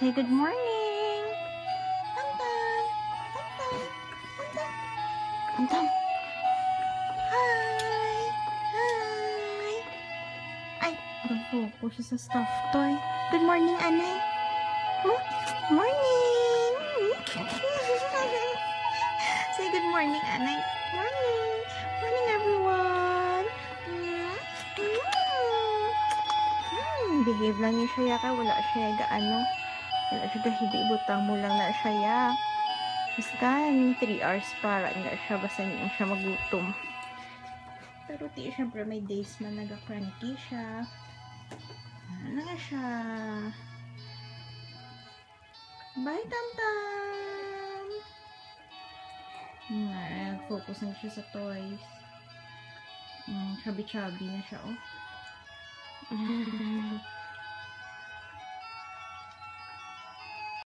Say good morning. Tam-tam. Tam-tam. Tam-tam. Tam-tam. Hi. Hi. Ay, nag-focus siya sa stuffed toy. Good morning, Anay. Huh? Morning. Say good morning, Anay. Morning. Morning, everyone. Behave lang niya siya kay wala siya gaano. Wala siya gahidi butang mo lang na siya. Basta 3 hours para nga siya basta niya siya magutom. Pero di syempre may days man naga-cranky siya. Ano na siya? Bye, Tam-Tam! Nag-focus na siya sa toys. Chubby-chubby na siya, oh.